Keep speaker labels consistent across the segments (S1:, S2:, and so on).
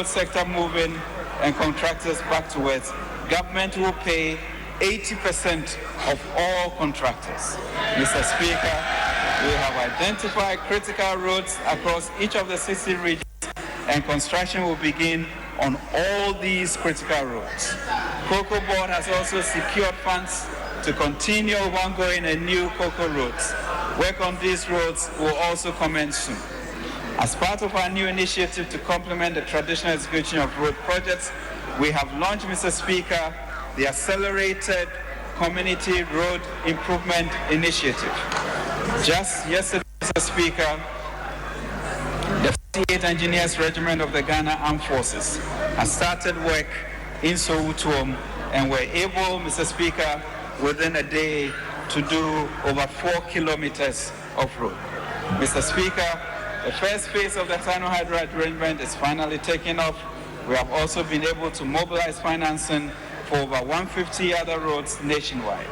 S1: road sector moving and contractors back to work, government will pay 80% of all contractors. Mr. Speaker, we have identified critical roads across each of the 60 regions, and construction will begin on all these critical roads. Cocoa Board has also secured funds to continue ongoing and new cocoa roads. Work on these roads will also commence soon. As part of our new initiative to complement the traditional execution of road projects, we have launched, Mr. Speaker, the Accelerated Community Road Improvement Initiative. Just yesterday, Mr. Speaker, the 48th Engineers Regiment of the Ghana Armed Forces has started work in Soweto and were able, Mr. Speaker, within a day to do over 4 kilometers of road. Mr. Speaker, the first phase of the Tano-Hydro arrangement is finally taking off. We have also been able to mobilize financing for over 150 other roads nationwide.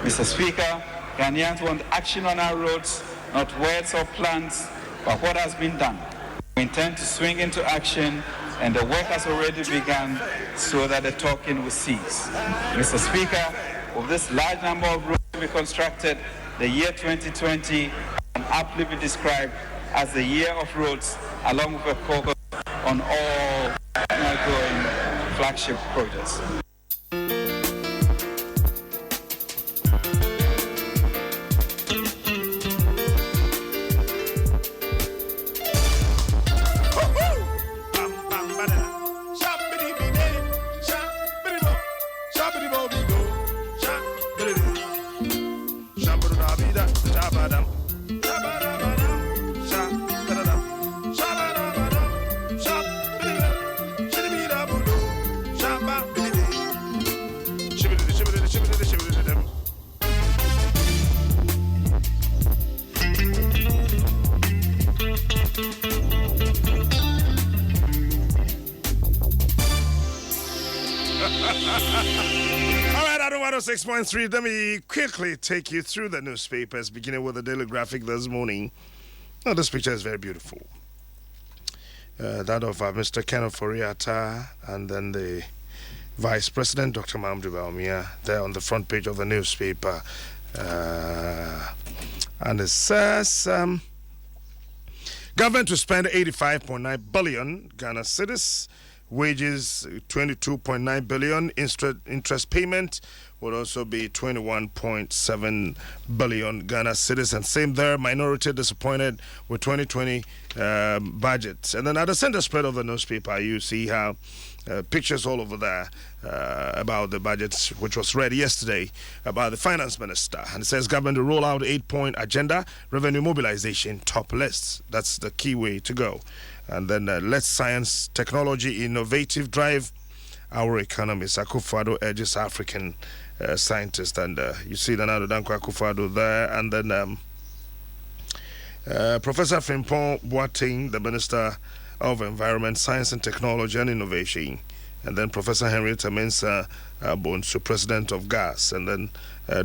S1: Mr. Speaker, Ghanaians want action on our roads, not words or plans, but what has been done. We intend to swing into action, and the work has already begun so that the talking will cease. Mr. Speaker, with this large number of roads to be constructed, the year 2020 can aptly be described as the year of roads, along with a focus on all ongoing flagship projects.
S2: All right, Adom 106.3. Let me quickly take you through the newspapers, beginning with the Daily Graphic this morning. Now, this picture is very beautiful. That of Mr. Kenneth Foriata and then the Vice President, Dr. Mahamudu Bawumia, there on the front page of the newspaper. And it says, government to spend 85.9 billion Ghana cedis. Wages 22.9 billion. Interest payment would also be 21.7 billion Ghana cedis. And same there, minority disappointed with 2020 budget. And then at the center spread of the newspaper, you see how pictures all over there about the budget, which was read yesterday about the finance minister. And it says government to roll out 8-point agenda, revenue mobilization, top lists. That's the key way to go. And then let's science, technology, innovative drive our economy. Akufo-Addo urges African scientists. And you see Nana Danko Akufo-Addo there. And then Professor Frimpong Boateng, the Minister of Environment, Science and Technology and Innovation. And then Professor Henrietta Mensah Bonsu, President of GAS. And then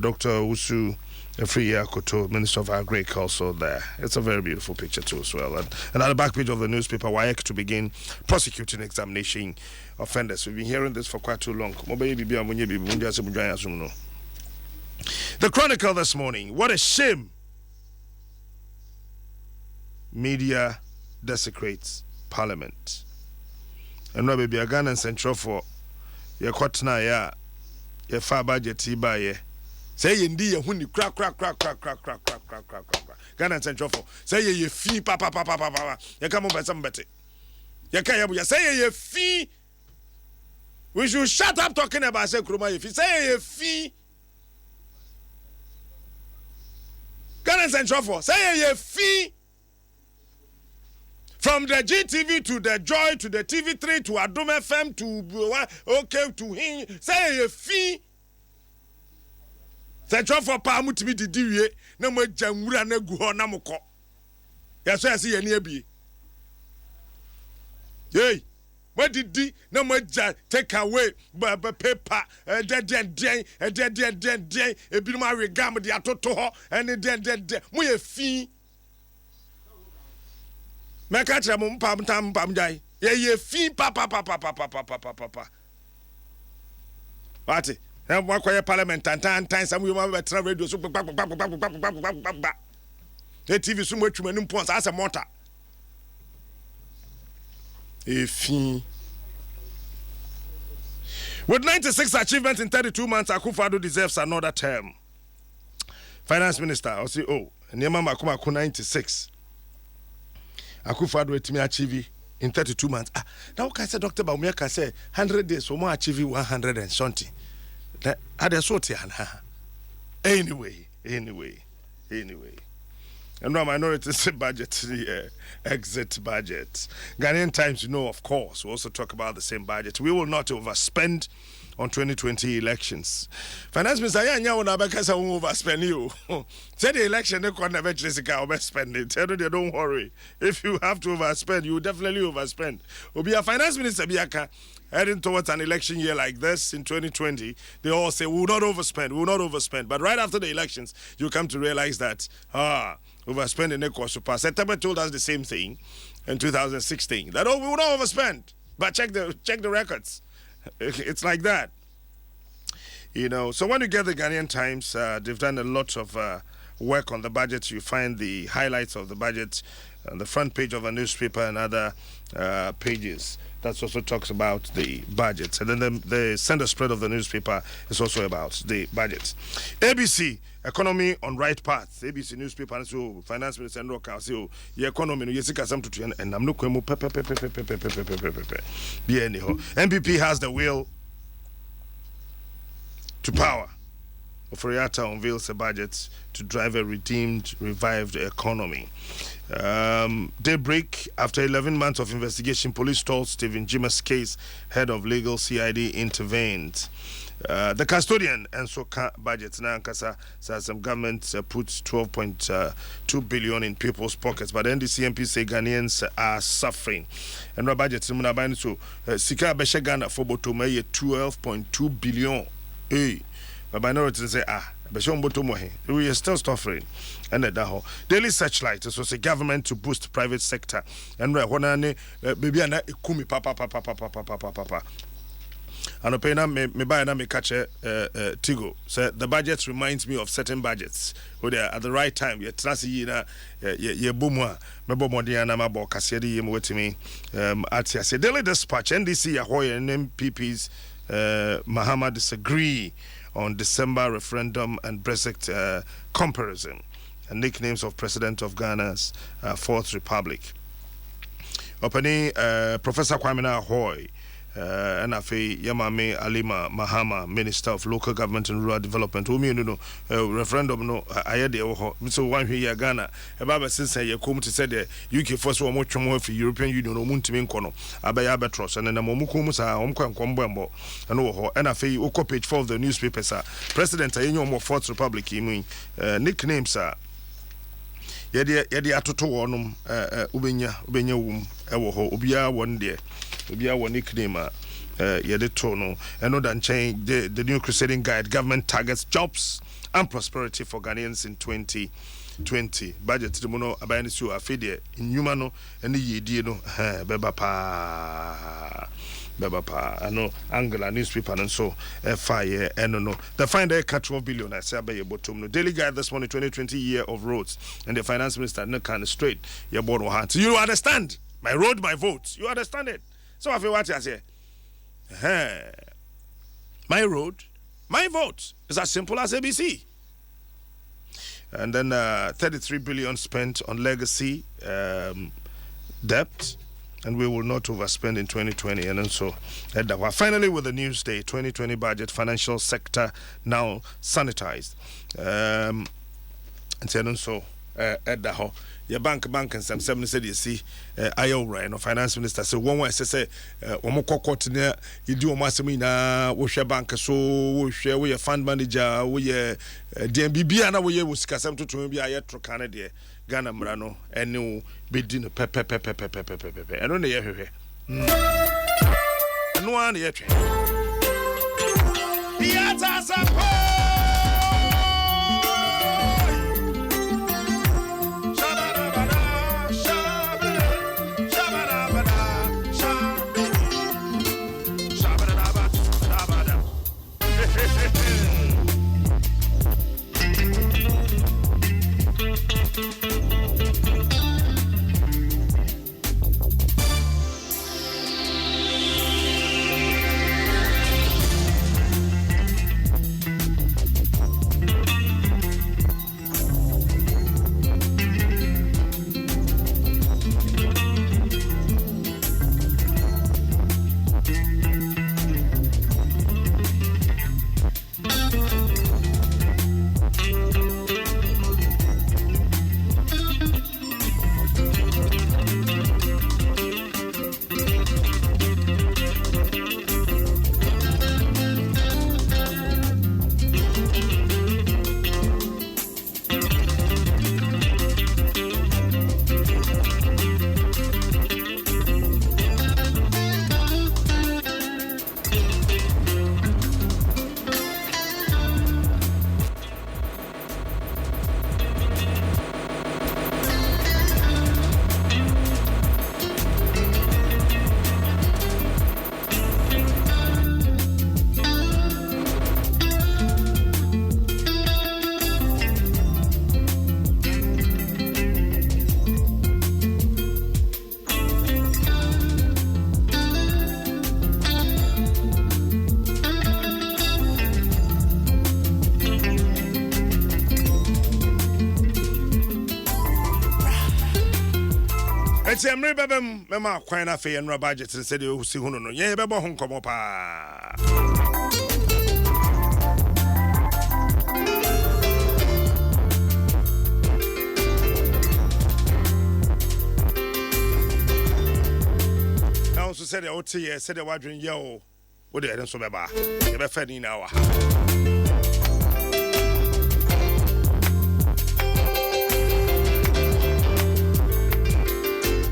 S2: Dr. Usu Friya Koto, Minister of Agriculture there. It's a very beautiful picture too as well. And at the back page of the newspaper, WAEC to begin prosecuting examination offenders. We've been hearing this for quite too long. The Chronicle this morning. What a shame. Media desecrates Parliament. And no baby, a Ghana and Central for your Kotna ya, your far budget by say indeed, when you crack. Ghana Central for say ye fee, papa. You come over somebody. You can't say ye fee. We should shut up talking about say Kruma. If you say ye fee, Ghana Central for say ye fee. From the GTV to the Joy to the TV3 to Adom FM to OK to him, say ye fee. Central for Pamu to be the DVA, no more Jamura Neguho Namoko. Yes, I see any be. Yay, what did the no more take away paper, a dead, a bit my regam, the atoto, and a dead, we a fee. Makacha pam jai. Ye fee papa. What? And what quiet parliament and time some women better radio super the TV so much when points as a motor. A fee. With 96 achievements in 32 months, Akufo-Addo deserves another term. Finance Minister, I'll say, oh, Nyema Makuma 96. Akufo-Addo etimi achieve in 32 months. Now can say Dr. Baumia can say 100 days for more achieve 100 and something. That other sort Anyway. And now minorities budget, the exit budget. Ghanaian Times, of course, we also talk about the same budget. We will not overspend on 2020 elections. Finance Minister, I know because I won't overspend you. Say the election, they can't never overspend it. Tell you, don't worry. If you have to overspend, you will definitely overspend. Will be a Finance Minister, Biaka, heading towards an election year like this in 2020, they all say, we will not overspend. But right after the elections, you come to realize that, overspending the cost to pass. September told us the same thing in 2016. That, we will not overspend. But check the records. It's like that. So when you get the Ghanaian Times, they've done a lot of work on the budget. You find the highlights of the budget on the front page of a newspaper and other pages. That also talks about the budget. And then the center spread of the newspaper is also about the budget. ABC, economy on right path. ABC newspaper, and so Finance Minister and Roka, so the economy, you see, and I'm not going to MPP has the will to power. Oforiatta unveils a budget to drive a revived economy. Daybreak, after 11 months of investigation, police told Stephen Jima's case, head of legal CID intervened. The custodian and SOCA budget now, says some government puts 12.2 billion in people's pockets, but NDCMP say Ghanaians are suffering. And our budget, so Sika Beshe Ghana for Botomeye 12.2 billion. Hey. But minorities say, we are still suffering. And that daily searchlight, so say government to boost private sector. And baby, and kumi papa. And me buy na me catch Tigo. So the budget reminds me of certain budgets. Where they are at the right time. You trust na ye boomwa. Me bomodiana ma bo kasedi ye mwetimi. Atia say daily dispatch NDC Yahoya and MPPs Mahama disagree on December referendum and Brexit comparison and nicknames of President of Ghana's Fourth Republic. Opening Professor Kwame Ahoy and Afi Yamame Alima Mahama, Minister of Local Government and Rural Development. Referendum no ayede so one here Ghana. Baba since you come to say the UK first one much more for European Union no muntimi nkono. Abaya betros and na momukumu sa omkwa nkombembo. And Afi oko page 4 of the newspaper sir. President ayenyo mo Fourth Republic nicknames sir. Yedi atoto wonum ubenya wum ewo ho obia won de obia won nickname yedi to no eno dan chain the new crusading guide government targets jobs and prosperity for Ghanaians in 2020 budget the mono abayani su afide inuma no ene yedie no beba pa ano Angela newspaper and so fire no the find a cut 12 billion I say by bottom no daily guide this morning 2020 year of roads and the finance minister no kind of straight your board hand so you understand my road my vote you understand it so I feel what I say my road my vote is as simple as ABC. And then 33 billion spent on legacy debt. And we will not overspend in 2020. And then so, finally, with the news day, 2020 budget, financial sector now sanitized. And so, at the ho, your bank and some 7 said, you see, IO, no finance minister. So, one way I say, Omoko near you do a massamina, we share bank, so we share with your fund manager, we DMBB, and we will discuss them to be a yet to Canada. Ghana Mrano, and no bidding pepe. I don't know here. No one yet. Eti emre bebem mema kwan na fe enra budget se de osi hu no ye bebo ho nkomo pa. Now so said the oti ye said the wadwen ye o wo de eden so beba ye be fa ni na wa.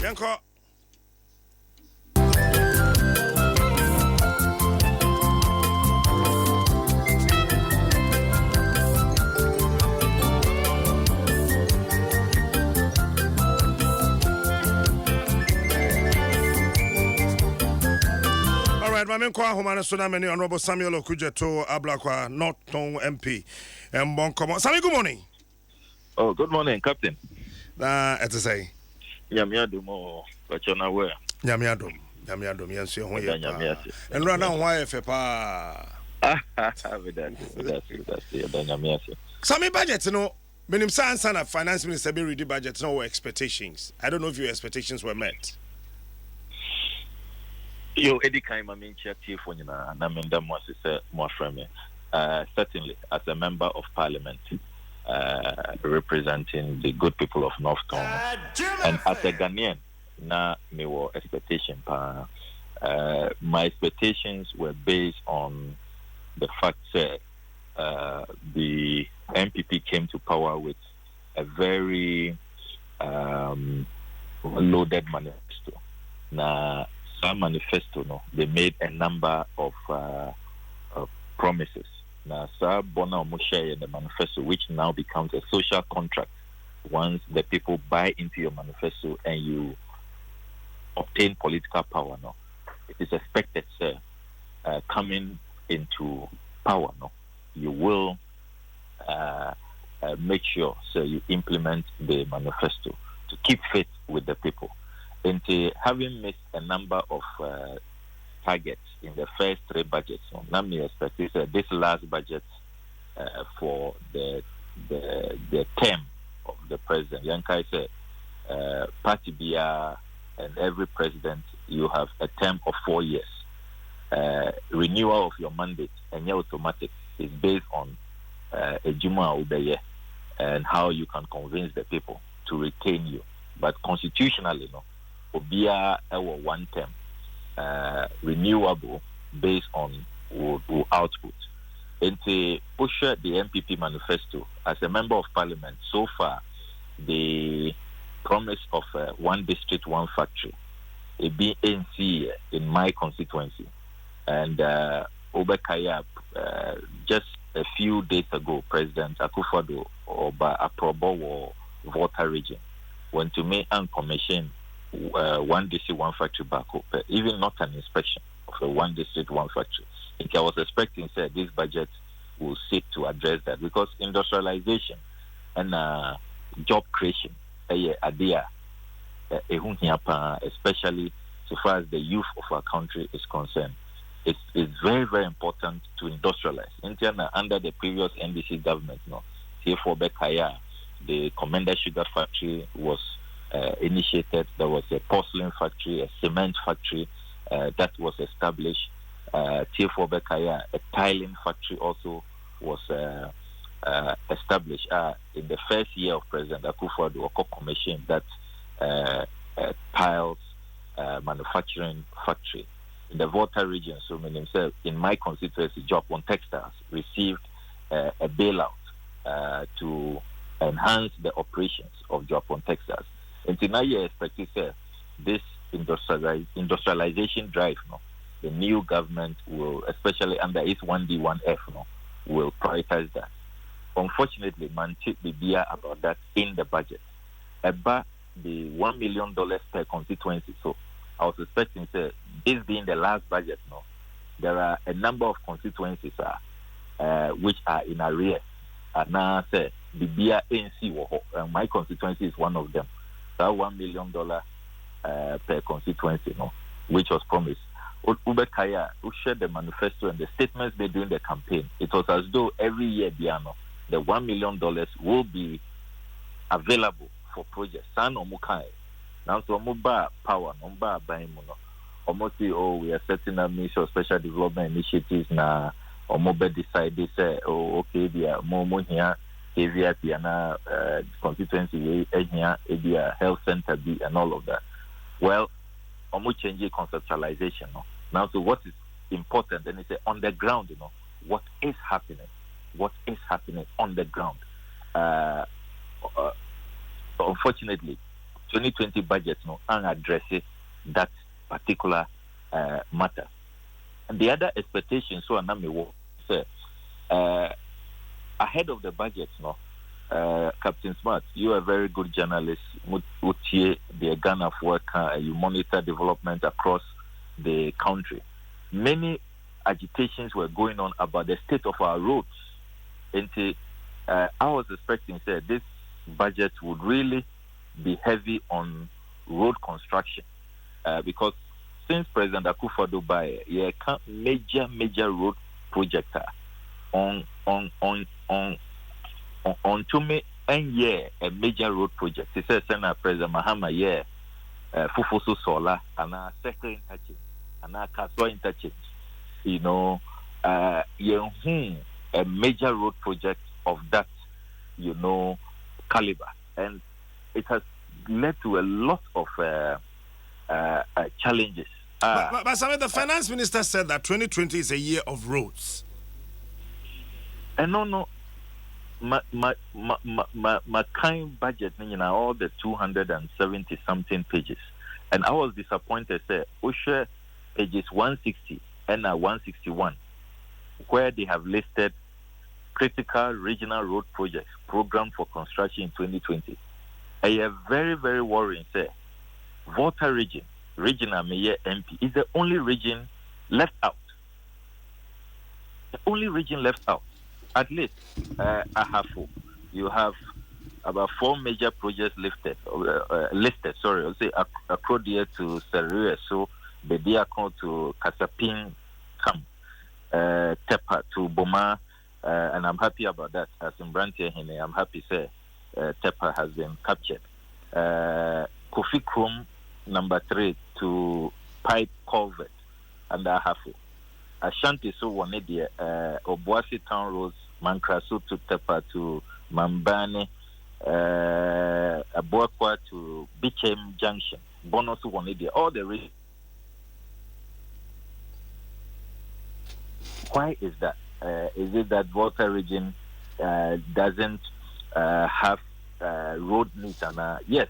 S2: Yanko Mamen kwa humana suna meni Honorable Samuel Okujeto Ablakwa Northton MP. Sammy, good morning.
S3: Oh, good morning, Captain.
S2: It's a say.
S3: Adom, Bachana where?
S2: Adom, yes, you and run on why if pa. Sammy budget, Minim San of Finance Minister be ready budget, no expectations. I don't know if your expectations were met.
S3: Yo, Eddie Kaima Chief when you know, Namenda Moses more friendly. Certainly, as a member of parliament, representing the good people of North Town, and as a Ghanaian, na me were expectation. My expectations were based on the fact that the MPP came to power with a very loaded manifesto. Now, manifesto, they made a number of promises. Now, Sir Bona Omushe in the manifesto, which now becomes a social contract once the people buy into your manifesto and you obtain political power. No, it is expected, sir, coming into power. No, you will make sure, sir, you implement the manifesto to keep faith with the people. Into having missed a number of targets in the first three budgets, so now me expect this last budget for the term of the president. Yankai said, party BR and every president, you have a term of 4 years. Renewal of your mandate and your automatic is based on a Juma Ubeye and how you can convince the people to retain you. But constitutionally, no. Obia our one term renewable based on output. And to push the MPP manifesto as a member of parliament, so far the promise of one district, one factory, a BNC in my constituency, and Obekaya just a few days ago, President Akufo-Addo Oba Aprobo Volta region went to me and commission one district, one factory back up, even not an inspection of a one district, one factory. I think I was expecting, say, this budget will seek to address that because industrialization and job creation, especially so far as the youth of our country is concerned, it's very, very important to industrialize. Under the previous NDC government, T4 Bekaya, the Commander Sugar Factory was initiated. There was a porcelain factory, a cement factory that was established. T4 Bekaya, a tiling factory also was established. In the first year of President Akufo-Addo, a commission that tiles manufacturing factory in the Volta region. So, himself, in my constituency, Jopon Textiles received a bailout to enhance the operations of Jopon Textiles. And now you expect this industrialization drive, the new government will, especially under its 1D, 1F, will prioritize that. Unfortunately, man, take the beer about that in the budget. About the $1 million per constituency. So I was expecting, this being the last budget, there are a number of constituencies which are in arrears. And now, the beer ANC, my constituency is one of them. That $1 million per constituency, which was promised. Ubekaya, who shared the manifesto and the statements made during the campaign, it was as though every year, the $1 million will be available for projects. San Omukai, Now, so mobile power, mobile buying, almost say, oh, we are setting up Ministry of Special Development Initiatives now, or mobile decide they say, oh, okay, they are more here, KVIP, and constituency here, health center, and all of that. Well, almost change conceptualization. No? Now, so what is important? Then it's on the ground, what is happening? What is happening on the ground? Unfortunately, 2020 budget unaddresses that particular matter. And the other expectations, so ahead of the budget, Captain Smart, you are a very good journalist. The Ghana of work, you monitor development across the country. Many agitations were going on about the state of our roads. And I was expecting this budget would really be heavy on road construction because since President Akufo-Addo major road project on to me a major road project. He says President Mahama Fufusu Sola and a second interchange and a Kaswa interchange. A major road project of that, caliber. And it has led to a lot of challenges.
S2: But Samuel, the finance minister said that 2020 is a year of roads.
S3: No. My kind budget, all the 270 something pages. And I was disappointed, Usher pages 160 and 161, where they have listed critical regional road projects programmed for construction in 2020. I am very, very worrying, Volta regional mayor MP is the only region left out. The only region left out. At least Ahafo, you have about 4 major projects listed. Sorry, I'll say Akrodia to Seria, so Bediakon to Kasapin Kam, Tepa to Boma, and I'm happy about that. As in Brantia Hine, I'm happy Tepa has been captured. Kofi Krum, number 3 to Pipe Culvert and Ahafo. Ashanti so one idea, Obuasi Town Roads, Mankrasu to Tepa to Mambane, Abuakwa to Bichem Junction, Bonosu one idea, all the regions. Why is that? Is it that Volta region doesn't have road needs? And yes,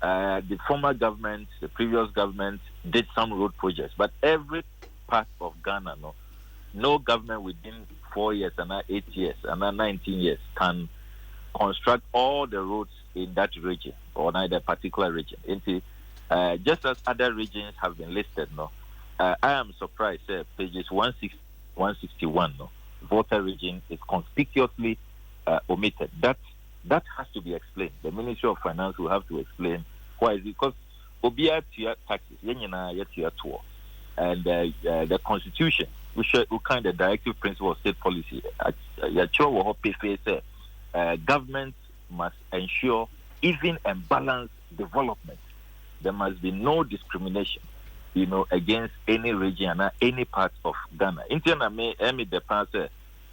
S3: the former government, the previous government did some road projects, but every part of Ghana, no government within 4 years and 8 years and 19 years can construct all the roads in that region or neither particular region. Just as other regions have been listed, I am surprised. Pages 160, 161, Volta region is conspicuously omitted. That has to be explained. The Ministry of Finance will have to explain why. Is because Obia taxes, and the Constitution, which kind of directive principle of state policy, government must ensure even and balanced development. There must be no discrimination, against any region or any part of Ghana.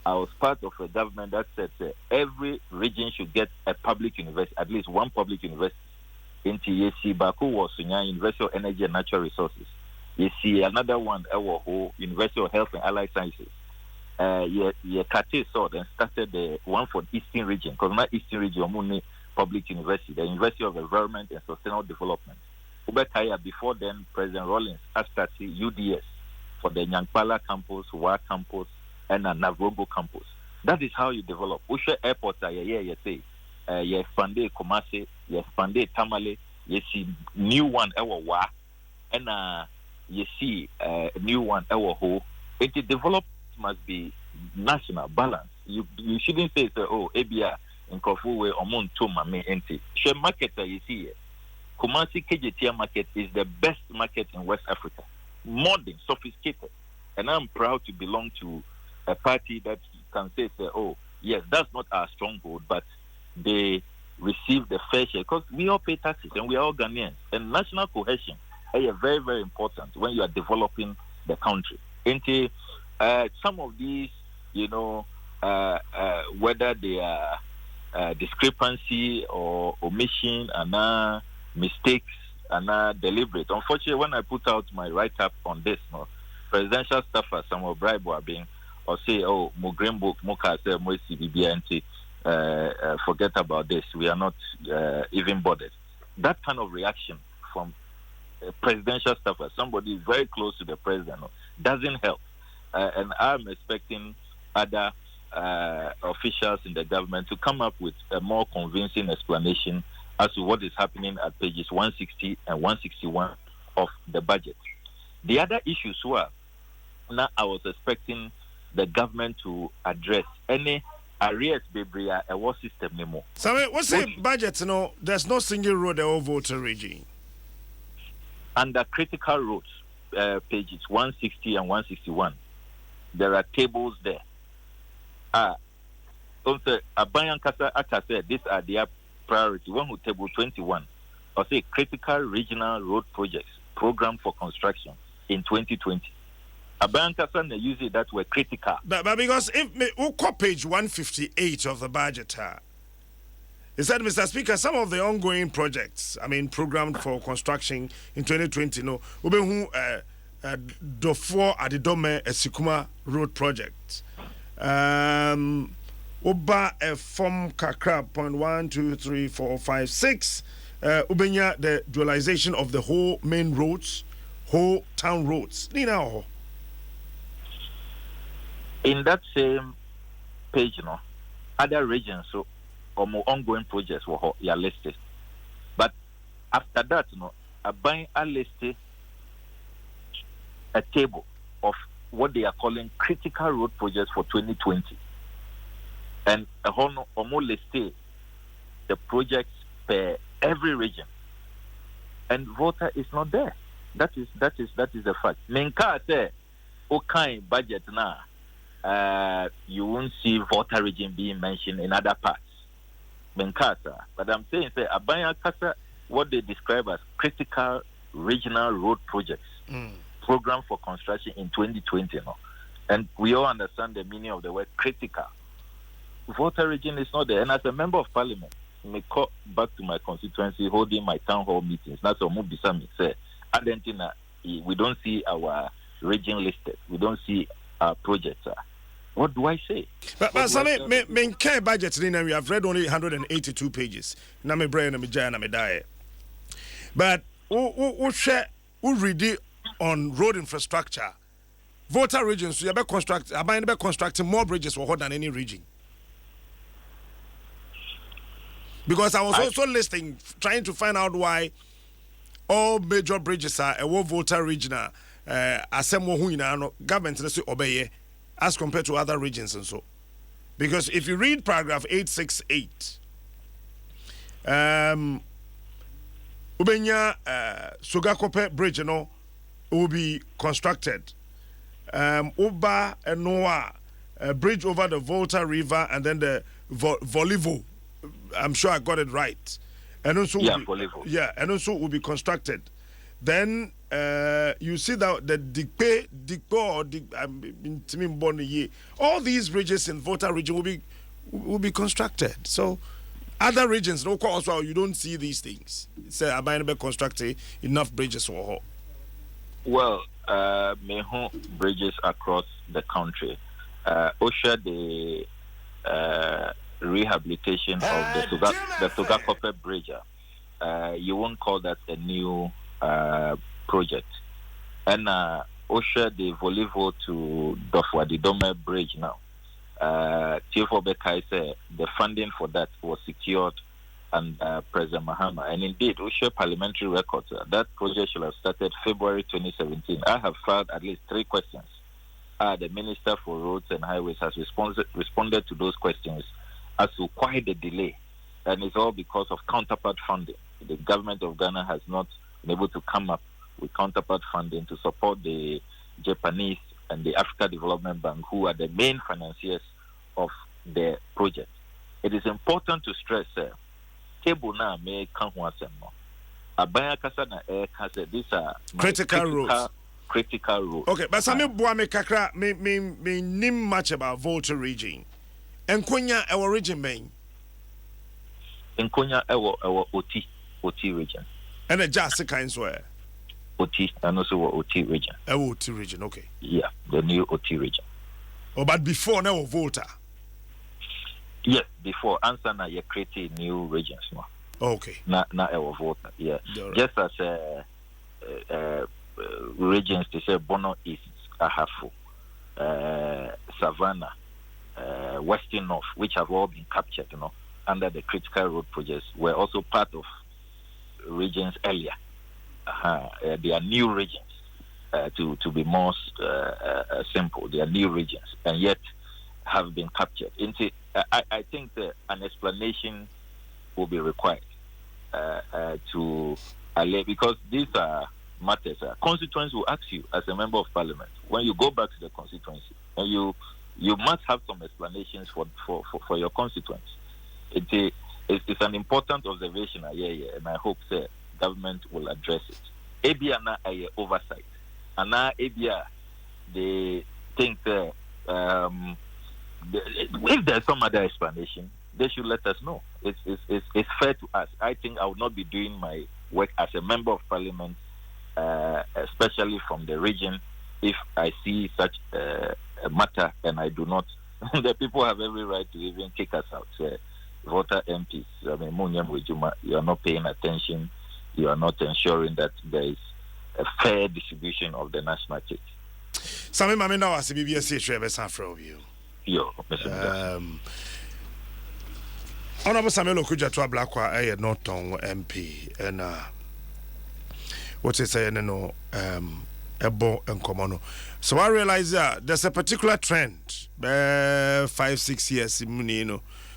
S3: I was part of a government that said every region should get a public university, at least one public university. Into Baku was University of Energy and Natural Resources. You see another one, University of Health and Allied Sciences. Kate sort and started the one for the Eastern region, because not Eastern region, only public university, the University of Environment and Sustainable Development. Before then, President Rawlings asked us UDS for the Nyankpala campus, Wa campus, and a Navrogo campus. That is how you develop. Usha airports are you expand Kumasi, you expand Tamale, you see new one Wa, and you see new one Ho. It development must be national balance. You shouldn't say ABR in Kofuwe or Montoma me enti. Share market you see. Kumasi KJTR market is the best market in West Africa. Modern, sophisticated. And I'm proud to belong to a party that can say, yes, that's not our stronghold, but they receive the fair share, because we all pay taxes and we are all Ghanaians. And national cohesion is very, very important when you are developing the country. Into some of these, whether they are discrepancy or omission and mistakes and deliberate. Unfortunately, when I put out my write-up on this, presidential staffers, some of bribe were being, or say, oh, mo green book, mo kase, mo CBB, forget about this. We are not even bothered. That kind of reaction from presidential staffers, somebody very close to the president, doesn't help. And I'm expecting other officials in the government to come up with a more convincing explanation as to what is happening at pages 160 and 161 of the budget. The other issues were, now I was expecting the government to address any arrears bebria a war system anymore.
S2: So what's the budget? There's no single road or voter regime.
S3: Under critical roads, pages 160 and 161, there are tables there. Also, Abayan Kasa Aka said these are their priority. One who table 21, or say critical regional road projects program for construction in 2020. Abayan Kasa use it that were critical.
S2: But because if we call page 158 of the budget, it said, Mr. Speaker, some of the ongoing projects, programmed for construction in 2020, Dwaso Adom Sikuma Road Project. Uba a form kakra 1, 2, 3, 4, 5, 6. Ubenya the dualization of the whole main roads, whole town roads. Nina.
S3: In that same page, other regions or more ongoing projects were listed. But after that, I listed a table of what they are calling critical road projects for 2020. And a whole almost listed the projects per every region. And voter is not there. That is the fact. Menka say, okay, budget now. You won't see voter region being mentioned in other parts. Menkasa. But I'm saying, Abaya Kasa, what they describe as critical regional road projects, program for construction in 2020. And we all understand the meaning of the word critical. Voter region is not there. And as a member of parliament, I may call back to my constituency holding my town hall meetings. That's what Mubisami said. Argentina, we don't see our region listed. We don't see our projects. What do I say?
S2: But some main care budget, we have read only 182 pages. Na me brain, na me jaya, na me die. But who read it on road infrastructure? Voter regions, you are constructing more bridges for than any region. Because I was also listening, trying to find out why all major bridges are a voter regional. Government obey as compared to other regions and so. Because if you read paragraph 868, Ubenya Sugakope Bridge, will be constructed. Uba and Noah, a bridge over the Volta River, and then the Volivo. I'm sure I got it right. And also, and also will be constructed. Then you see that the Dikpe all these bridges in Volta region will be constructed. So other regions, no course, you don't see these things. Say Abayanabe constructed enough bridges for all.
S3: Well, Meho bridges across the country. OSHA the rehabilitation of the Sugakope Bridge. You won't call that a new project. And OSHA the Volivo to Dwaso Bridge now. Tiofo Bekai said the funding for that was secured and President Mahama. And indeed, OSHA parliamentary records, that project should have started February 2017. I have filed at least 3 questions. The Minister for Roads and Highways has responded to those questions as to why the delay. And it's all because of counterpart funding. The government of Ghana has not been able to come up with counterpart funding to support the Japanese and the Africa Development Bank, who are the main financiers of the project. It is important to stress table now may come once more. Abaya Kasana Air Casa, these are
S2: critical roads.
S3: Critical roads.
S2: Okay, but some Buame Kakra me nim much about Volta region. And Konya, our region main.
S3: In Konya, our OT region.
S2: And a just kinds where?
S3: OT, and also OT region.
S2: OT region, okay.
S3: Yeah, the new OT region.
S2: Oh, but before now, Volta?
S3: Yes, before. Answer now, you create new regions now.
S2: Okay.
S3: Not our Volta, yeah.
S2: Right.
S3: Just as regions, they say Bono East, Ahafo, Savannah, Western North, which have all been captured, under the critical road projects, were also part of regions earlier. They are new regions, to be more simple. They are new regions, and yet have been captured. I think an explanation will be required to allay, because these are matters. Constituents will ask you as a member of parliament when you go back to the constituency, and you must have some explanations for your constituents. It's an important observation, and I hope the government will address it. Abia na a oversight, and now Abia they think that if there's some other explanation, they should let us know. It's fair to us. I think I would not be doing my work as a member of parliament, especially from the region, if I see such a matter and I do not. The people have every right to even kick us out. Voter MPs, I mean, Munyam Wejuma, you are not paying attention. You are not ensuring that there is a fair distribution of the national cake.
S2: Sami Mami now as BBS Trevor from you.
S3: Yo,
S2: Honorable Samuel Okudjatwa Blakwa, a Norton MP, and what is saying, Ebo and Komono. So I realize that there's a particular trend, 5-6 years,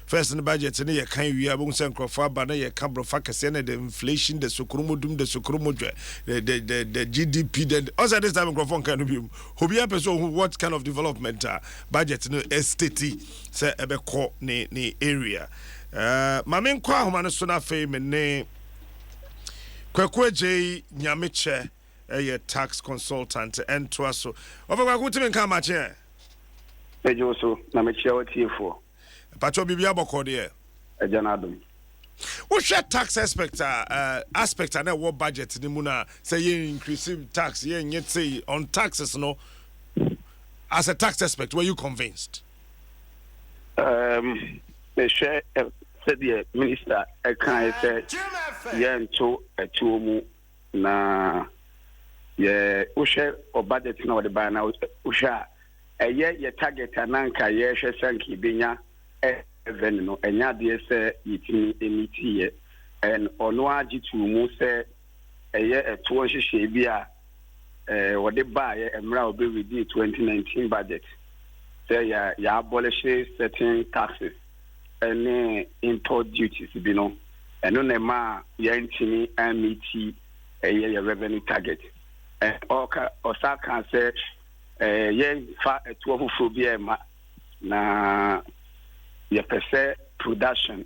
S2: first in the budget, and you can't be able to send for banner, you can't focus on the inflation, the Sukrumudum, the Sukrumudra, the GDP, the also this time microphone can be who be a person who what kind of development budget no estate say ebe ko ni area. Mamen kwa humana sona fame ne kwekweje nyameche a tax consultant and Dwaso. Over Gutim come much here.
S4: Ejoso, Nameche OT4.
S2: Pacho Bibia Bokode.
S4: Adom.
S2: What's your tax aspect and what budget the Muna say you increase tax, and yet say on taxes, no? As a tax aspect, were you convinced?
S4: The share said the minister, I can't say, to a two na, yeah, Usha or budget now the ban out, Usha, a year your target and anka, yes, Sanki Binya. Venno and yadi say it and onoaji to muse a year at 2 shebia what they buy a mra be with the 2019 budget. Say ya abolish certain taxes and import duties, and on a ma yantini and meet a year revenue target. And Osaka said yen fa a 12 phobia na your per se production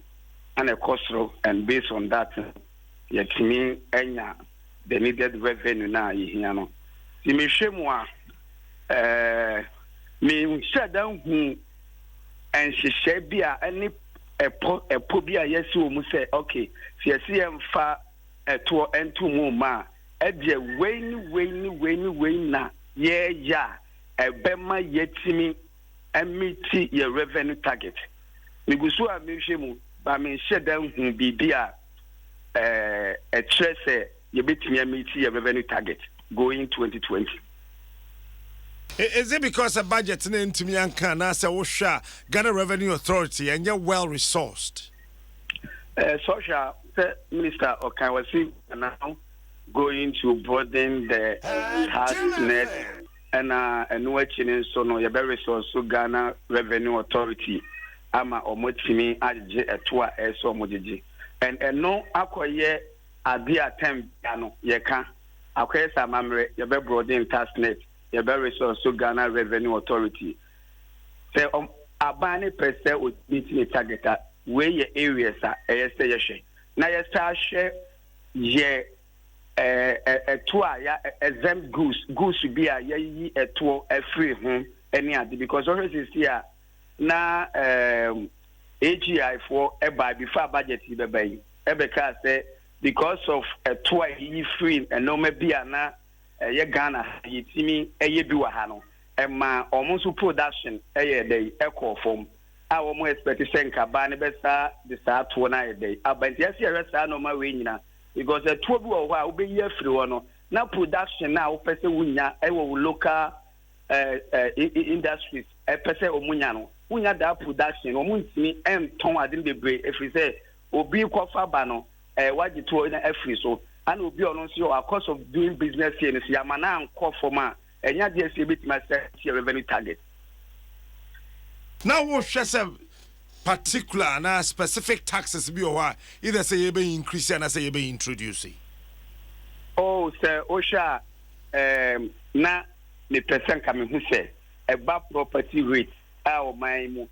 S4: and a cost, and based on that, your team enya the needed revenue now. You know, see me shemwa, me shut down who and she shall be any a pobia. Yes, you must say, okay, see, I'm far at 2 and 2 more ma at the Wayne na, yeah, a bema yet me and meet your revenue target. Migusu a mishemu ba me shedam hu bibia a trese ye betimi meet your revenue target going 2020.
S2: Is it because a budget in Timianka na say Osha Ghana Revenue Authority and you're well resourced?
S4: Social minister Okanwasi now going to broaden the tax net and watching so no your very resource Ghana Revenue Authority. Ama omotimi aje etoa eso mojeje and no akoye ade atem no ye ka akoye samamre ye be broaden tax net ye be resource Ghana Revenue Authority say abane pese o meeting target we ye areas a ye say ye hwe na yɛ start share yɛ ɛto a ya exempt goods bi a yɛyi ɛto afiri ho ɛne ade because ɔhwɛ sisi a na AGI for eba before budget yi bɛba yi ɛbɛka sɛ because of ɛto a yɛyi free ɛnɔɔma bi a na ɛyɛ Ghana yɛtumi ɛyɛ bi wɔ ha no ɛma ɔmo nso production ɛyɛ dɛ ɛkɔɔ fam a wɔn expect sɛ nkaba ne bɛsa de saa toɔ na ayɛ dɛ abanti yɛsi ɛhwɛ saa nɔɔma wei nyina because ɛtoɔ bi wɔ hɔ a wobɛyi afiri hɔ no na production na wopɛ sɛ wonya ɛwɔ wo local industries ɛpɛ sɛ ɔmo nya no wonya that production ɔmo ntumi ɛntɔn ade bebree ɛfiri sɛ obi kɔfa ba no wagye toɔ na afiri so ana obi ɔno nso yɛ cost of doing business here no so yɛama na ankɔ fam a ɛnya deɛ sɛ ebɛtumi asɛ yɛ revenue target.
S2: Now what sɛ particular na specific taxes bi wɔ hɔ a either say you be increase and say you be introduce.
S4: Oh sir Osha na me person ka me hu sɛ ɛba property rate a ɔman mu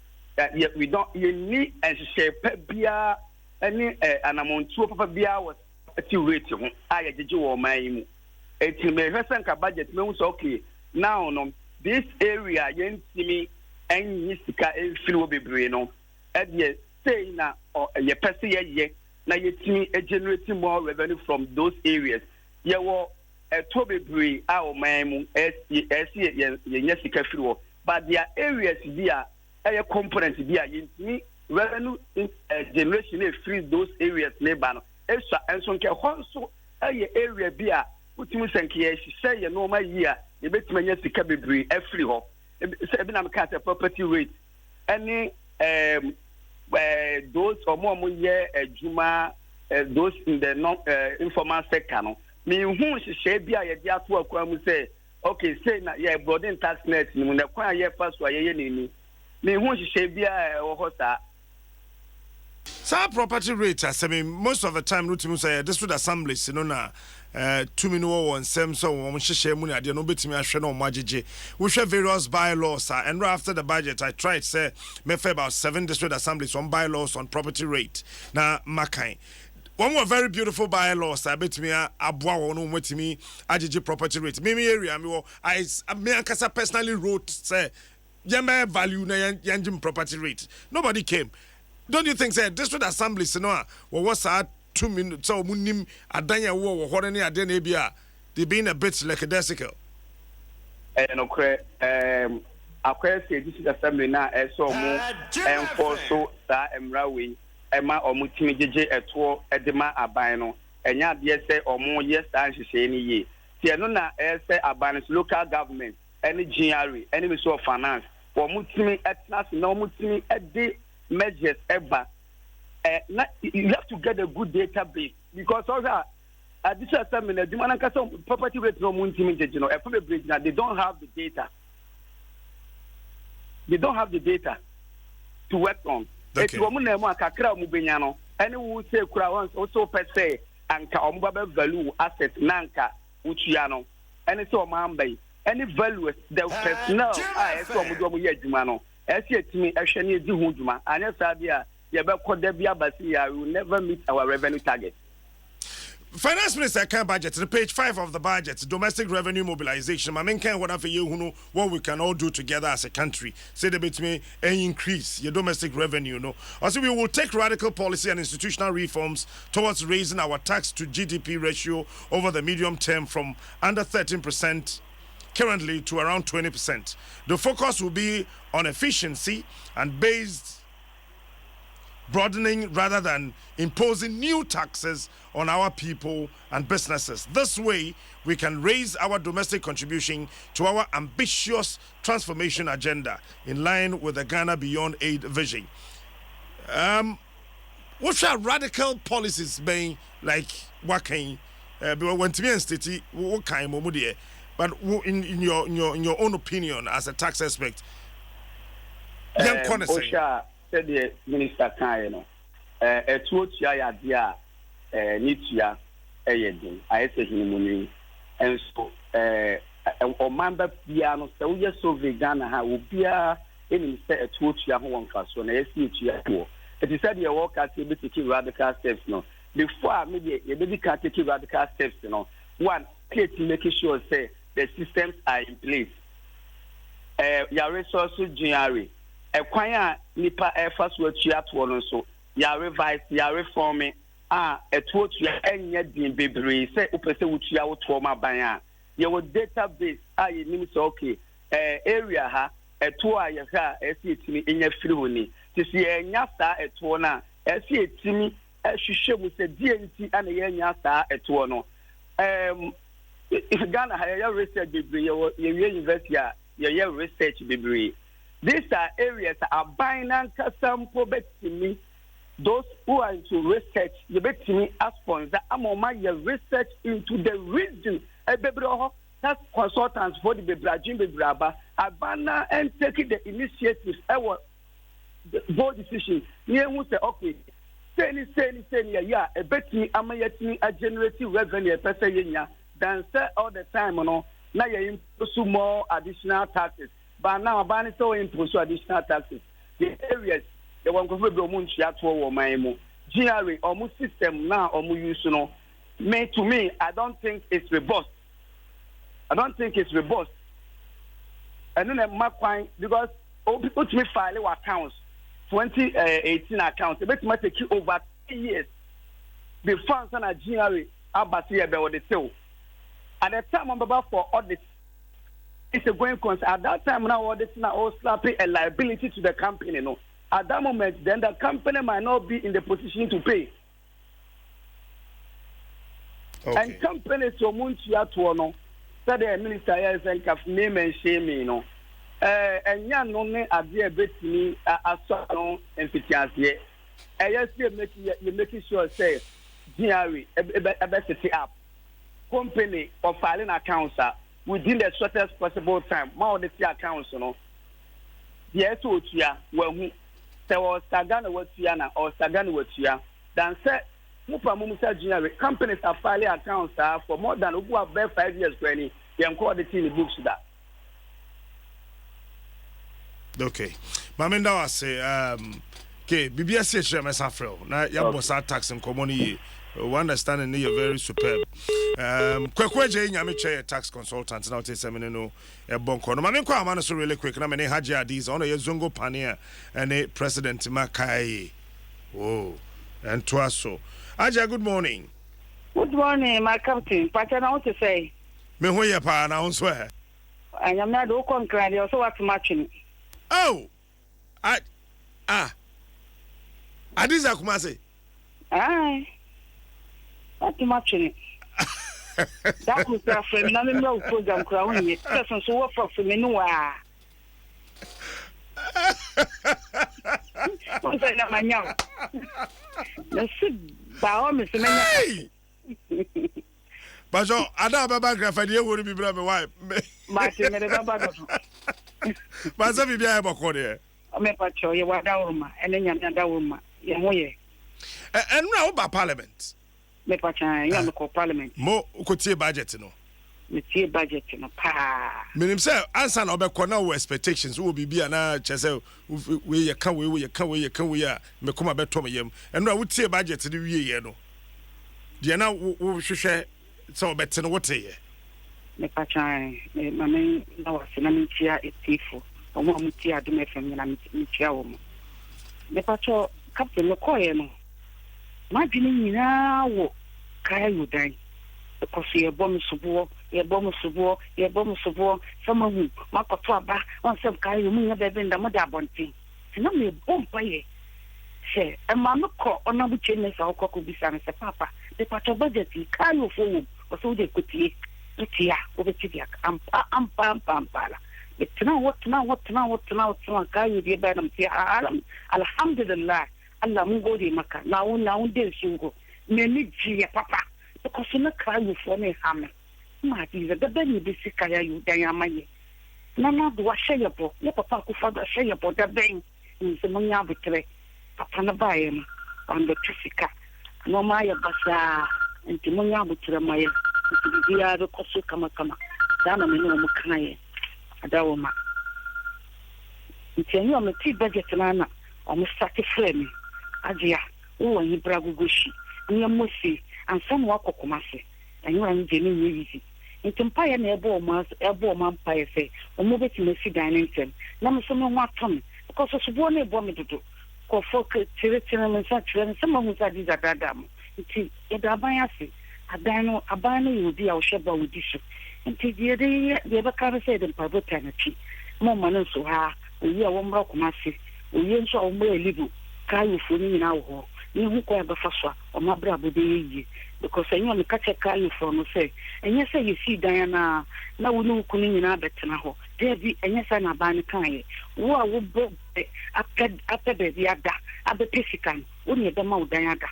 S4: we don't you need nhyehyɛ bia ɛne anamontuo papa bia wɔ property rate ho a yɛgyegye wɔ ɔman mu eti me hwɛ sɛ nka budget me hu sɛ okay now no this area yɛntimi ɛnyi sika ɛmfiri wɔ bebree no ɛdeɛ say na yɛpɛ sɛ yɛyɛ na yɛtumi generate more revenue from those areas yɛwɔ ɛtɔ bebree a ɔman mu ɛsi yɛnyɛ sika firi wɔ but there are areas bi a ɛyɛ component bi a yɛntumi revenue generation ɛfiri those areas ne ba no ɛsua ɛnso nkɛ hɔ nso ɛyɛ area bi a wotumi sɛ nkɛ yɛhyehyɛ yɛ nɔɔma yi a yɛbɛtumi anya sika bebree ɛfiri hɔ sɛ ebi na meka sɛ property rate ɛne those ɔmo yɛ adwuma those in the non informal sector no mehu hyehyɛ bi a yɛde ato akwan mu sɛ okay say na yɛ broaden tax net ni mu na kwan a yɛfa so a yɛyɛ n'ani mehu hyehyɛ bi a ɛwɔ hɔ saa.
S2: Some property rate, I mean, most of the time, Rutimu say district assemblies, you know, na 2 minutes or Nsem, so we share money. I don't bet me I share no majiji. We share various bylaws, and right after the budget, I tried say me about 7 district assemblies on bylaws on property rate. Now, Makai. One more very beautiful bylaws. I bet me abwa no with me ajiji property rate. Me area me ankasa personally wrote say yembe value na yanjim property rate. Nobody came. Don't you think say district assemblies no was 2 minutes so munim adanya wo hore ne ade na bia they being a bit lackadaisical.
S4: No cre akwa say district assembly na so mu enforce that emrawe ema omutimi jeje eto edema aban no enya de say omo yes and hyehyɛ ni ye tie no na say aban local government any GRA any ministry of finance omutimi etna na omutimi ede measures ever you have to get a good database because also this assembly property rate no muntimi jeje no they don't have the data to work on.
S2: Okay.
S4: Woman kakra mu benya no ene wo say kura once also per se anka omba value asset nanka utua no ene say o mamba any value the personnel so omo ye adwuma no ese etimi ehwe ne edi ho adwuma anya sabia ye be koda bia basi ya we will never meet our revenue target.
S2: Finance Minister can budget the page 5 of the budget domestic revenue mobilization. I mean can what you know what we can all do together as a country. Say the bit me increase your domestic revenue. No, also we will take radical policy and institutional reforms towards raising our tax to GDP ratio over the medium term from under 13% currently to around 20%. The focus will be on efficiency and based broadening rather than imposing new taxes on our people and businesses. This way, we can raise our domestic contribution to our ambitious transformation agenda in line with the Ghana Beyond Aid vision. What shall radical policies be like? What kind? When to be in what kind of money? But in your own opinion, as a tax expert,
S4: said the minister kan no etuo tua ya de a ni tua eyedin ayese hinimuni enso omamba bia no se wo ye so vegan ha obia eni se etuo tua ho wonfa so na yesi tua ho it is said your work as be taking radical steps no before maybe you baby can take radical steps, you know. One, making sure say the systems are in place. Your resources generally. Acquire nipa first word you at one so. You revise, you reforming. A what you any baby say upese which you out for my baya. Your database you mean so okay. Area ha a tour ya ha see in your free to see a nyasa at one see it to me she with the DNT and a nyasa at one. If Ghana higher research degree, your university, your research degree. These are areas that are buying and custom me. Those who are into research, you bet me as sponsor. I'm on your research into the region. That's consultants for the Bebrajin Bebraba. Abana and taking the initiative. Our board decision. Near who say okay. Say, yeah, a bet me, I'm a generating revenue per se. Than say all the time, you know, now you impose more additional taxes. But now, I'm so impose additional taxes. The areas, the one go for the moon, she at war, my emo. GRA, almost system now, almost use, you know. To me, I don't think it's robust. And then my point, because people to me file accounts, 2018 accounts, it might take you over 3 years. The funds on a GRA are basically about the sale. At the time, I'm about for audit. It's a going concern. At that time, now audit now all slapping a liability to the company. You know. At that moment, then the company might not be in the position to pay.
S2: Okay.
S4: And companies so much you have to know. So the minister has like name and shame, you know. And young no me idea bet me as so and fitias yet. And yes, you're making sure say, Jerry, a better up. Company or filing accounts within the shortest possible time. More the accounts, you know. Yes, what you are, well, there was Sagana what you are or Sagana what you are. Then said, companies are filing accounts for more than 5 years, Granny. You call the team books that.
S2: Okay. Maminda was say, okay, BBS Safro. Now, Yabos tax and common. We understand you're very superb. Kwekweje nyame che tax consultant now te semineno e bonko. No mame kwa amana so really quick na me Haji Adiz on Zongo Pania and President Makai. Oh, and Dwaso. Aja, good morning.
S5: Good morning, my captain. What I want to say.
S2: Me ho ye pa na onso e.
S5: I am not do concrete also what matching.
S2: Oh. Adiz akuma say.
S5: Aye. Not matching. That was a friend. None of no program crowning it. Person so what for me no What's that my young? Let's sit down, Mr. Hey!
S2: But so I don't have a background. You would be brave wife.
S5: Martin,
S2: but some people have a corner.
S5: I may patrol you were down, and then you're woman.
S2: And now about Parliament.
S5: Me patchan, you call Parliament.
S2: More could see budget, no.
S5: Me see budget in a pa.
S2: Meaning, sir, answer no be corner expectations will be na chese we you can we me come beto me yam. And no would see budget the year no. Dia na wo hwehwe so beto no what ye.
S5: Me patchan, me mama na was na me tia etifo. Omo mo tia Adom FM na me tia wo mo. Me patcho captain no koye no. Ma dwene nyina wo kaya yudan. Because ye bomb subo, someone makoto aba, on some kaya you mean bebe nda mo da bontin. Sino me bomb paye. Say, e ma no ko ona bu chene sa okoko bisa me se papa. The part of budget kaya fo o so de kutie. Kutia, o be tidia am pala. But now what kaya di ba nam ti alhamdulillah. Allah mun gode maka na wun shingo me ni ji ya papa because na cry you for me ham ma di da bani bi sika ya yu dan ya maye na do wa sheye bo ya papa ku fa da sheye bo da ben ni se mun ya butre papa na baye ma on the traffic no ma ya basa nti mun ya butre maye ya do kosu kama da na me no mu kanaye adawo ma nti yo me ti budget na o mu start frame Ajia, who are you bragugushi? near Mosi, and some walk of Comasi, and you are in genuine easy. In Tempire and Airborne Mampire say, or move it to Messi dining them. Now, someone want Tommy, because of one bomb to do. Call folk, Chiritin and such, and someone who's at these at Adom. It's a Dabayasi. A banner will be our Sheba with issue. And the other car said in Pabo Tanaki. More money so high, we are one rock massive. We ain't so more little. Kayu for me now. You go ever faswa or my brother be because I want to catch a Kayu from say. And yes, you see Diana. Now we know coming in our betanaho. There be and yes, I'm a banner kind. Who I would go after the Yada, at the Pisican, only the Mount Diana.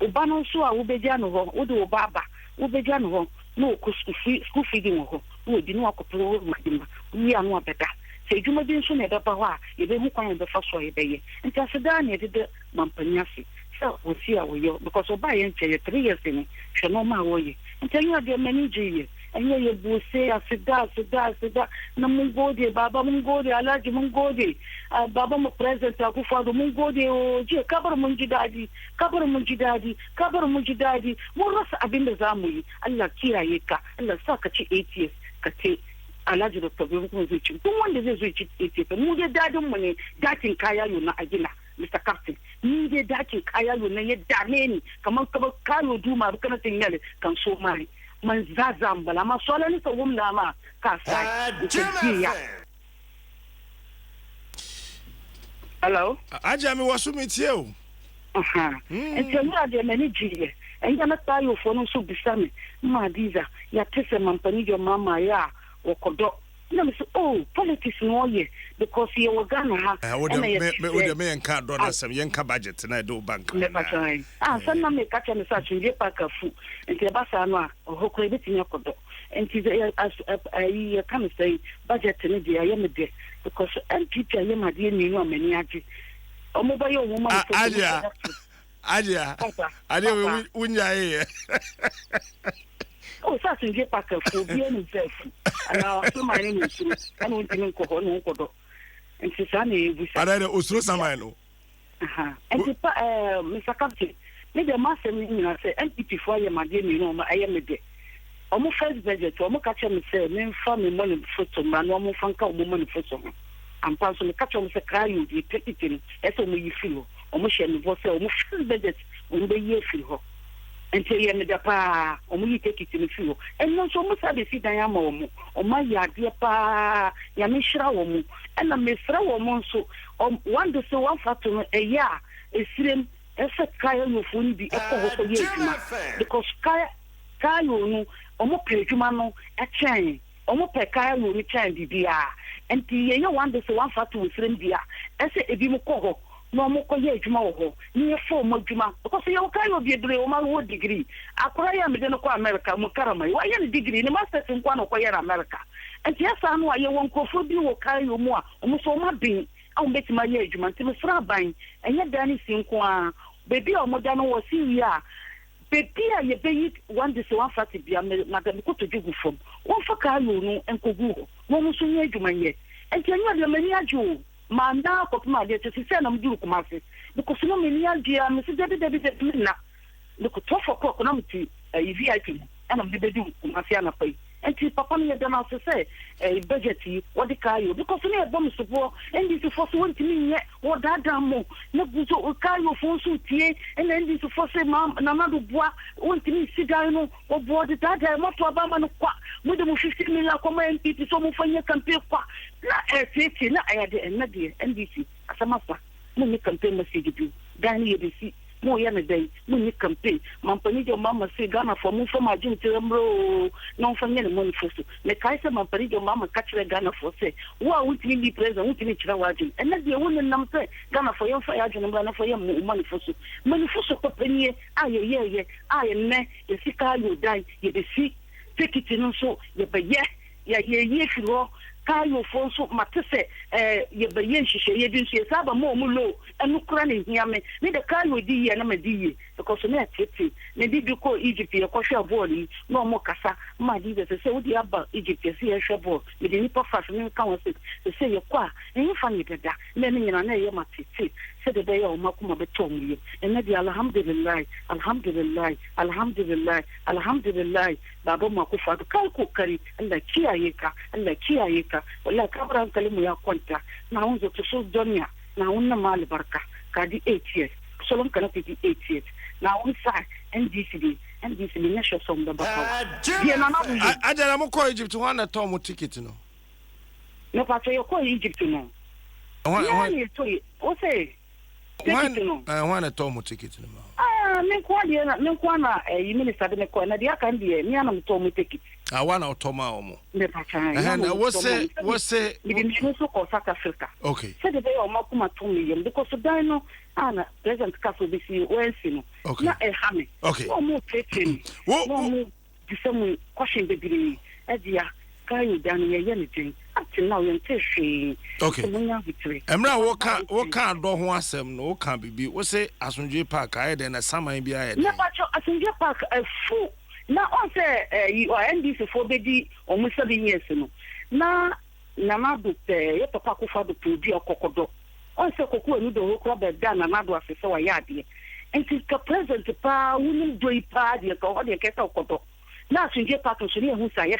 S5: Ubano so I will be Jano, Udo Baba, Ubejano, no school feeding, who did not cooperate with him. We are no better. Say, you may be soon at the Bawa, you don't find the first way day. And Tassadania did the Mampanyasi. So we'll see how we are because of buying 3 years in shall no my way. And tell you there many G. And you will say, I said that, no Mungodi, Baba Mungodi, Alaji Mungodi, Baba President, Akufado Mungodi, or G, Kabar Mungidadi, Moras Abinda Zamui, Allah Kira Yeka, Allah Sakachi 8 years, Kate. Alaji Dr. Which who wonders is which it is a moody daddy money that in Kaya Yuna Agina, Mr. Captain. Needed that in Kaya Yuna yet Damani, come on, Kayo Duma, Kanating Nelly, come so marry. Manzazamba, I'm a solemn woman, Lama, Casa. Hello?
S2: Ajami was with you.
S5: And tell me, there are many G. And you're not tired for no so besame. Madiza, ya tessa mampani your mama, ya. Or Kodo. No, oh, politics no ye because you were gonna have.
S2: Would the man can't do some young budget and I do bank.
S5: Never try. Some may catch on such in Pack of food and the Bassana or who credit in your Kodo. And as I can say, budget in India, I am a day because MPP, I am a dear new many aji. Or mobile woman. Adia, I don't win. Oh, such in Pack of food, himself. And now, so my name is I don't even go on Kodo. And Susani, we said, I don't know, Samano. And Mr. Captain, maybe a master meaning I say, MPP for you, my dear, you know, I am a day. Almost first budget, almost catch him say, name family money for some man, almost funk out woman for some. And personally catch on the car, you take it in, as only you feel, almost share the voice, almost first budget when the year feel. Until you end up, or you take it in the field. And not so much I see Diamo, or my yard, dear pa, Yamishra woman, and a Mr. woman so, one day so one factor a year, a slim, as a Kaya of wind be a year, because Kaya, no, or more pejumano, a chain, or more per Kaya will return the beer, and the year one day so one factor with slim beer, as a Bimoko. No more Juma, near 4 more Juma, because you kind of be a my degree. I cry am in America, Mukarama, why any degree, the master's in one of America. And yes, I know I won't go for you or carry you more, almost all my being. I'll make my age, man, to Mr. Bine, and yet Danny Sinqua, baby or Modano was here. Baby, you pay it one this one fatty be a madam go to Jugu from. One for Kalu and Kugu, one soon age, man, yet. And tell you, many are you. Manda kopma de to say na mdu kumase because no many idea Mr. David na look to for economic VIP and am be do kumase na pay and papa me dem as say budget what the kayo because no bom support and this for so want me what that damo na buzo kayo for so tie and then this for say mam na na do boa want me sit down no o board that mo to aba ma no kwa mo dem 50 million come MPP so mo fanya campaign kwa na FT na ayade na de NDC asamasa mo ni campaign message bi dan ye be si mo ya na dai mo ni campaign mampani jo mama say Ghana for mo for ma jin tiramro no fanya no manifesto me kai say mampani jo mama catch Ghana for say wo a wuti ni president wuti ni chira wajin and na de won nam say Ghana for yon for ya jin na for yam manifesto ko penye aye ne ye sika yo dai ye be si take it in so ye be ye firo kayo fonso matese ye be ye hihye ye bi nso saba mo lo enu kura ne hiame me de kayo di ye na me di ye because me atete ne di bi ko Egypt ye ko hwe ball yi no mo kasa ma di de se wo di aba Egypt se ye hwe ball me de ni pa fa me kan wo se ye kwa en fa ni deda me ne nyina na ye matete said the day of Makuma Betongi, and the Alhamdulillah, Alhamdulillah, Alhamdulillah, Alhamdulillah, Baba Makufa, the Kalkukari, and the Kiaika, and the Kiaika, like Abraham Kalimuya Quanta, now the Tusul Donia, now Una Malibarka, Kadi 8 years, so long cannot be 8 years. Now we say NDCD national song the
S2: I don't call Egypt to one at Tom ticket, no.
S5: No, but you call Egypt no. I
S2: want a Tom ticket.
S5: Menkwana you minister the Mekwana, the Akandia, Mianam Tom ticket.
S2: I want a Tomao. What's say,
S5: South Africa.
S2: Okay.
S5: Said the day of Makuma 2 million because the Dino Anna present castle this year,
S2: okay.
S5: Not a hammy.
S2: Okay.
S5: No more taking. No more the same question the degree. Edia, Kayu Daniel anything. Until now, you're saying.
S2: Okay. I'm now what can't do one sem, no can't be. What say Asunji Park? I had a summer be I.
S5: No, but Asunji Park a fool. Now, I say you are NDC for baby almost 7 years. Now, Namadu, your papa for the Pudi or Cocodo. Also, Coco and the whole club that done another as so a yard. And since the president, the power wouldn't do a party or the Keto Codo. Now, Sunji Park was who say,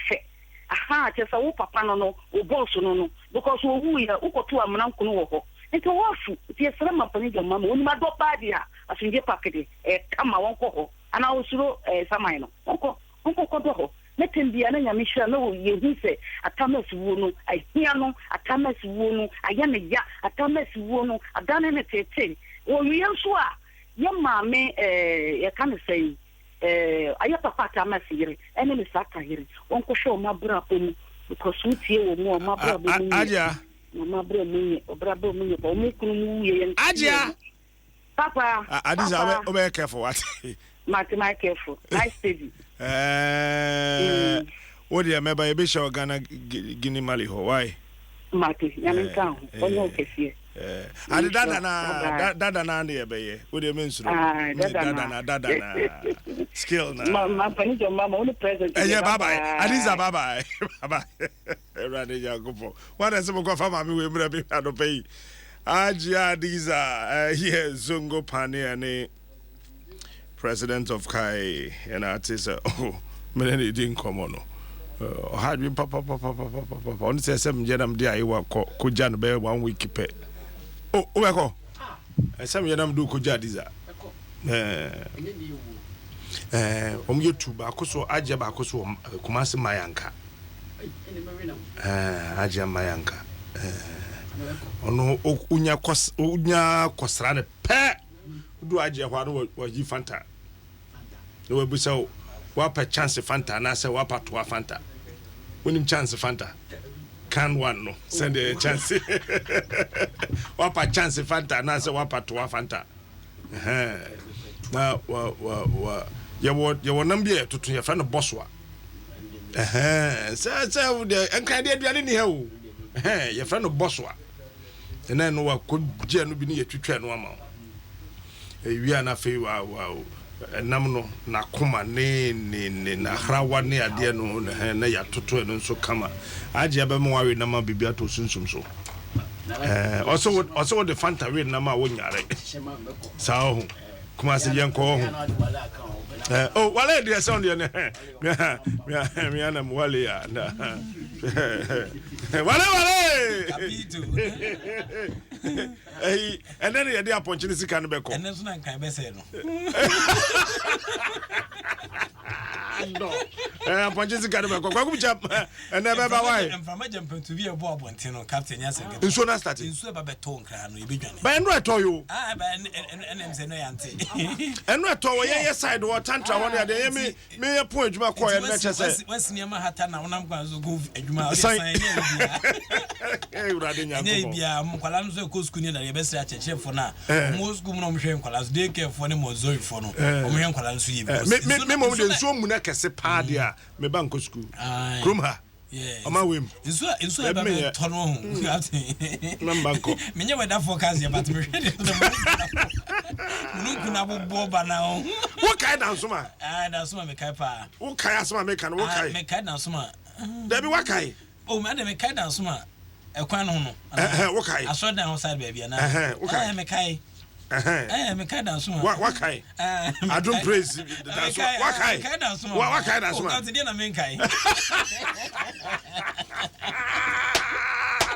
S5: aha, just a papa no, or boss no, because we are Uko to a Mananko. And to wash the Salama Paniga Mamma, when my dog badia, as in your packet, come my uncle, and I also Samino. Uncle Codo. Let him be an mission. No, you say, a Thomas Wuno, a piano, a Thomas Wuno, a Yamia, a Thomas Wuno, a Danette. Or we are sure. Young mamma, I can't say. I have a part of my theory, and then Saka here. Uncle show my brother because we see more my brother.
S2: Aja,
S5: my brother, brother, Aja, Papa,
S2: I desire to be careful. What?
S5: My careful. Nice steady.
S2: What do you remember? A bishop Ghana Guinea Mali, Hawaii.
S5: Marty, Yaman, okay.
S2: And Dada near Bay. What do you mean? Dada skill now.
S5: My friend, your mama only present.
S2: Yeah, bye bye. Adiza bye bye. Bye bye. Ready, Yago. What is some of my we will be out of pay? Ajia Diza, here Zungo Pani and president of Kai and artist. Oh, many didn't come on. Had been papa. Only say 7 Jenam dear, you were Kujan Bear 1 week. Oh, Oko. Some Jenam do Kujadiza. YouTube, Akoso, Aja Bakoso, Kumasi Mayanka. Aja Mayanka. Ono Unya Kosrane Pe. Do Aja was you Fanta. No will be so. Wapa chance Fanta, and I say Wapa to a Fanta. When him chance Fanta. Can one no send a chance. Wapa chance Fanta, and I say Wapa to a Fanta. Now, you were number to your friend of Boswa. So, and can you be here? Your friend of Boswa. And then what could Jen be near to train one more? We are not fair. Wow. Namno na kuma ne na hrawa ne ade no na ya toto no so kama aje ba mo awe na ma bibia to sunsum so also the fanta we na ma wonyare sao kuma se yenko oh wale dia sound dia ne me ana mo wale ya na wale kapito and then you dey opportunity can be come and then so na kan be say no no opportunity can be come kwaku jump and never ba why and from jump to be a bob no captain yes and so na start in so ba beton kra no e be dwane ba no eto yo ba and say no yanti and no eto wo ye side wo tantra wo dey me ye pon adwuma ko ye na che say wasini ma hata na wonam kwa zo go adwuma say urade nya ko bia mkwala no so ko school ni na ye be say acheche fo na mo school no mo hwe nkwala so dey care fo ne mo zo fo no mo hwe nkwala so yi me mo dey so mu na kese pa dia me ba nko school krom ha yeah ama wem inso e ba me to no hu number nko menye weather forecast ya but me hwe no kuna bo ba na ho wo kai na soma na soma me kai pa wo kai asoma me kan wo kai me kai na soma da bi wa kai o me da me kai na soma e kwan no no wo kai aso dan ho side ba bia na wo kai me kai
S6: me kind of so.
S2: What kind? I don't praise. That's what kind. What kind of so?
S6: That's the dinner main kind.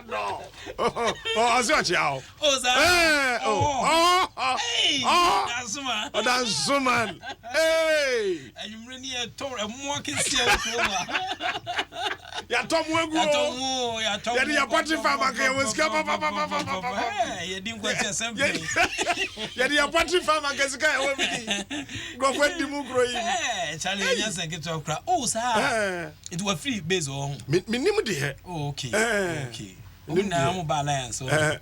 S2: No. Oh, I see what you are.
S6: Oh, sir. Hey, that's man.
S2: Oh, that's man. Hey.
S6: And you really a tour and more can see.
S2: Ya Tom Wego.
S6: Ya Tom.
S2: Ya party farmer can was come.
S6: Hey, you didn't go to assembly.
S2: Ya party farmer can go for the mugro.
S6: Hey, Charlie, yes, I get to cry. Oh, sir. It was free base on.
S2: Minimum de.
S6: Okay. Okay. Now balance.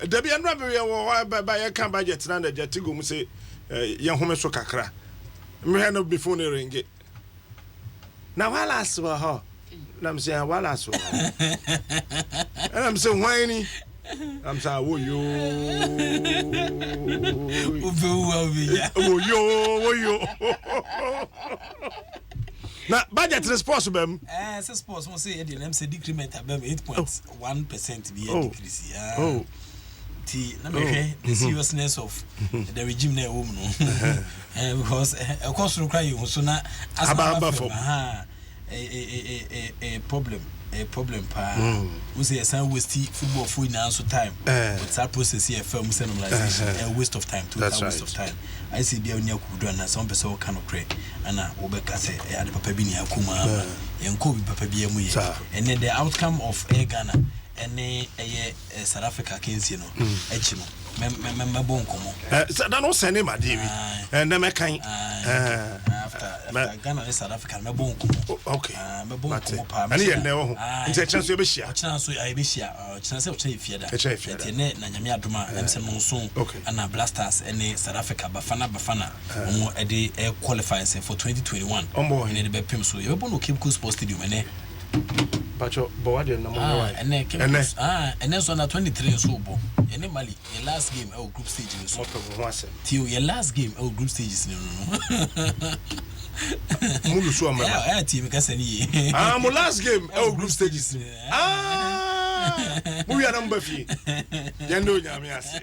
S2: Debbie and Rabbi by a can budget and a jetigo say young home so kakra. Me have before the ring it. Now while I saw her. I'm saying while I saw and I'm saying whiny. I'm saying oh yo. Now budget is possible.
S6: As a sports must say the MC decrement about 8.1% be a decrease.
S2: Oh.
S6: The seriousness of the regime na home no. Because of course you cry so na as a problem pa we say some waste football for now so time but that process here film normalization a waste of time total waste of time I see be on yakudo and some person can pray and obeka say the papa bi ni akuma enko bi papa bi amu ye and then the outcome of Ghana and South Africa case no echi no me bon komo
S2: that no send him David and them kind
S6: after Ghana and South Africa me bon komo
S2: okay
S6: me bon komo pa
S2: and here na ho nti chance you be share
S6: chance so I be share chance o chance fiada nti ne na nyame adoma em se monso na blasters and South Africa bafana omo e dey qualify for 2021 and they be pim so you be no Cape Coast Sports Stadium ene
S2: Pacho Boade na mo why
S6: and then so na 23 so bo ene Mali your last game our group stage so till your last game our group stages no
S2: Mulu so amara
S6: team ka sani
S2: mo last game our group stages we are number 3 yendo nyame ase